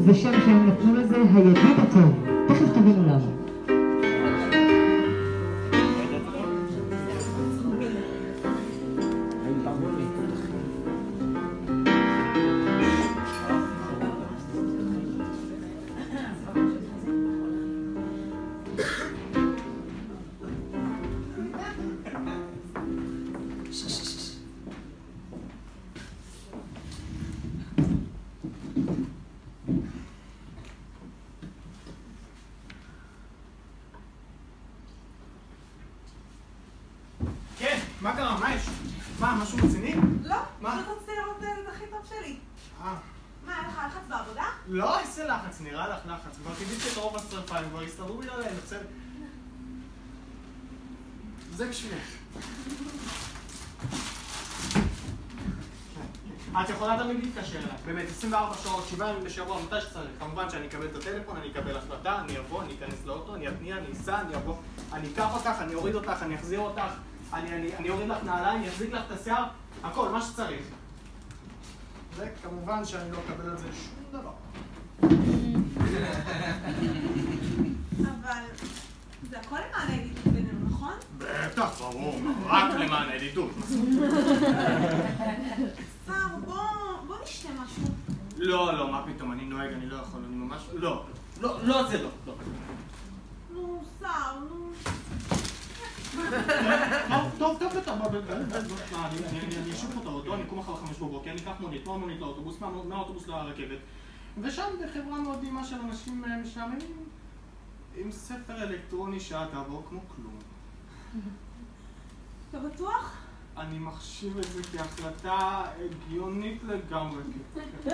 זה שם שהם נתנו לזה הידיד הטוב. תכף תבינו למה. מה קרה? מה יש? מה, משהו רציני? לא, פשוט רציתי לראות את הכי טוב שלי. מה, אין לך לחץ בעבודה? לא, איזה לחץ, נראה לך לחץ. כבר תגידי את רוב השרפה, הם כבר הסתדרו בגללהם, בסדר? זה בשבילך. את יכולה תמיד להתקשר אליי, באמת, 24 שעות, 7 ימים בשבוע, מתי שצריך. כמובן שאני אקבל את הטלפון, אני אקבל החלטה, אני אבוא, אני אכנס לאוטו, אני אתניע, אני אסע, אני אבוא, אני אקח אותך, אני אוריד אותך, אני אחזיר אותך, אני אוריד לך נעליים, אני אחזיק לך את השיער, הכל, מה שצריך. וכמובן שאני לא אקבל על זה שום דבר. אבל זה הכל למען הידידות בינינו, נכון? בטח, ברור, רק למען הידידות. שר, בוא נשתה משהו. לא, מה פתאום, אני נוהג, אני לא יכול, אני ממש... לא, זה לא. נו, שר, נו. טוב, אני אשאיר פה את האוטו, אני אקום אחר 5 בבוקר, אני אקח מונית, מהמונית לאוטובוס, מהאוטובוס לרכבת, ושם בחברה מאוד דימה של אנשים משעממים, עם ספר אלקטרוני שעה תעבור כמו כלום. אתה בטוח? אני מחשיב את זה כהחלטה הגיונית לגמרי. טוב,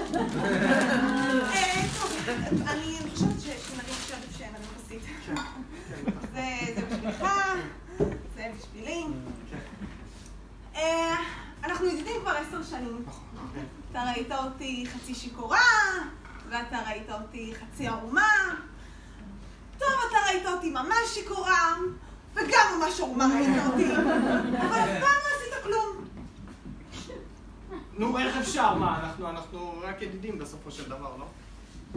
אני חושבת שנגיד שעדיף שאין לנו חסית. זה בשבילך, זה בשבילי. אנחנו ידידים כבר 10 שנים. אתה ראית אותי חצי שיכורה, ואתה ראית אותי חצי ערומה. טוב, אתה ראית אותי ממש שיכורה, וגם ממש ערומה ראית אותי. אבל אף פעם לא עשית כלום. נו, איך אפשר? מה, אנחנו רק ידידים בסופו של דבר, לא?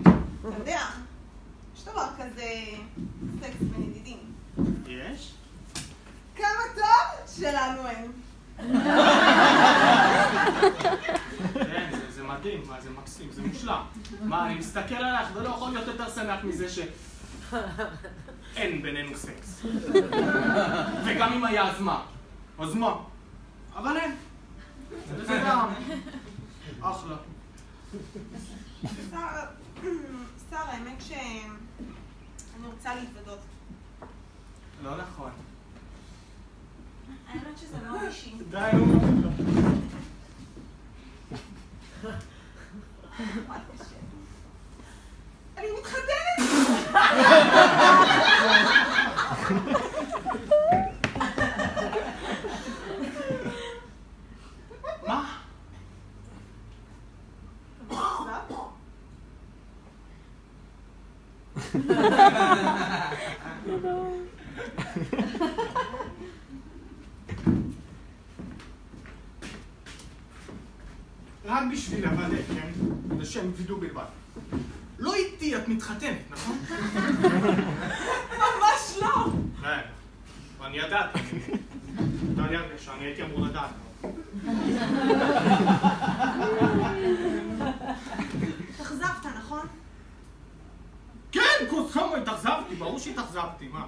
אתה יודע, יש דבר כזה סקס בין ידידים. יש? כמה טוב שלנו אין. כן, זה מדהים, זה מקסים, זה מושלם. מה, אני מסתכל עליך ולא יכול להיות יותר שמח מזה שאין בינינו סקס. וגם אם היה, אז מה? אז מה? אבל אין. וזה גם אחלה. שר, האמת שאני רוצה להתוודות. לא נכון. האמת שזה מאוד אישי. די, נו. אני מתחתנת! מה? רק בשביל הוודא, כן? לשם וידוא בלבד. לא איתי את מתחתנת, נכון? ממש לא! כן, ואני ידעתי. אתה יודע שאני הייתי אמור לדעת. התאכזבת, נכון? כן, כוסמו, התאכזבתי, ברור שהתאכזבתי, מה?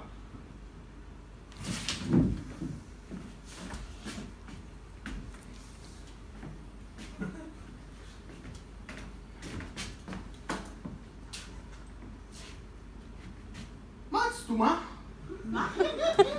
מה את סתומה? מה?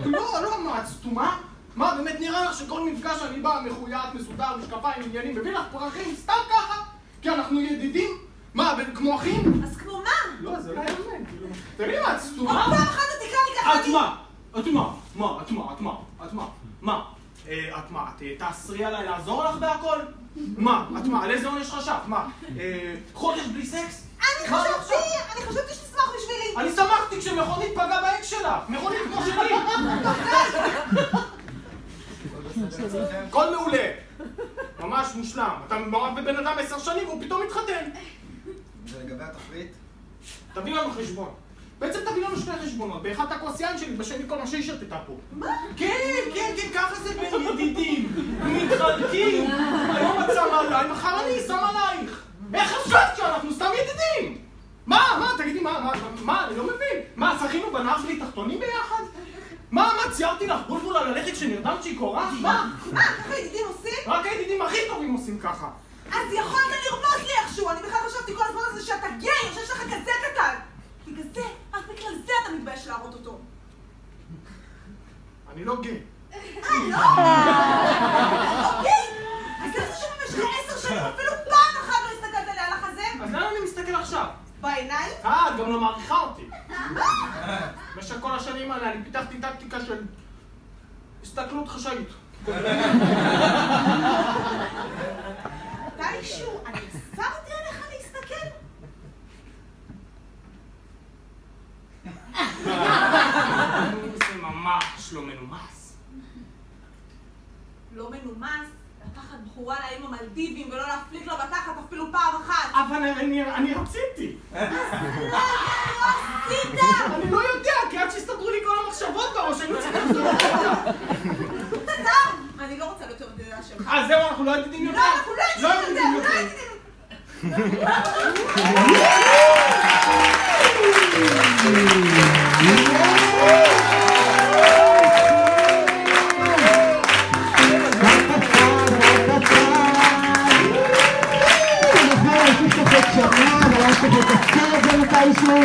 לא, מה את סתומה? מה, באמת נראה לך שכל מפגש אני בא מחויית, מסודר, משקפיים, עניינים, מביא לך פרחים, סתם ככה? כי אנחנו ידידים? מה, כמו אחים? אז כמו מה? לא, זה לא יאמן, כאילו... תראי מה, את סתומה? עוד פעם אחת אתה תקרא לי ככה. את מה? את מה? מה? את מה? את מה? את מה? מה? את מה? את תאסרי עליי לעזור לך בהכל? מה? את מה? על איזה עונש חשבת? מה? חודש בלי סקס? אני חשבתי שתשמח בשבילי. אני שמחתי כשמכונית פגעה באקס שלך. מכונית כמו שלי. הכל מעולה. ממש מושלם. אתה מעורב בבן אדם 10 שנים והוא פתאום מתחתן. זה לגבי התכלית? תביא לנו חשבון. בעצם תביא לנו שני חשבונות. באחד הכוס יין שלי, בשני כל מה שהיא שתתה פה. מה? כן, ככה זה בין ידידים. מתחלקים. היום את שמה עליי, מחר אני שם עלייך. איך חשבת שאנחנו סתם ידידים? מה, תגידי, מה, אני לא מבין. מה, שחינו בנהר בלי תחתונים ביחד? מה, ציירתי לך בולבול על הלכת שנרדמת שהיא קורה? מה? ככה ידידים עושים? רק הידידים הכי טובים עושים ככה. אז יכולת לרמוז לי איכשהו, אני בכלל חשבתי כל הזמן הזה שאתה גיי, או שיש לך כזה קטן. בגלל זה, רק בגלל זה אתה מתבייש להראות אותו. אני לא גיי. לא? אוקיי. אז איך זה שבמשך 10 שנים אפילו פעם אחת לא הסתכלת עליה על החזה? אז למה אני מסתכל עכשיו? בעיניים? את גם לא מעריכה אותי. במשך כל השנים האלה אני פיתחתי טקטיקה של הסתכלות חשאית. מתישהו, אני אסרתי עליך להסתכל? זה ממש לא מנומס. לא מנומס? לקחת בחורה לאיים המלדיבים ולא להפליק לו בתחת אפילו פעם אחת. אבל אני רציתי. לא עשית! אני לא יודע, כי עד שהסתדרו לי כל המחשבות בראש, אני צריך לחזור אותה. סתם! אני לא רוצה להיות ידידה שלך. זהו, אנחנו לא ידידים יותר. לא, אנחנו לא ידידים יותר, לא ידידים. אני יכולה להוסיף לך את שנה, אבל אני צריך לתקצר את זה מתישהו.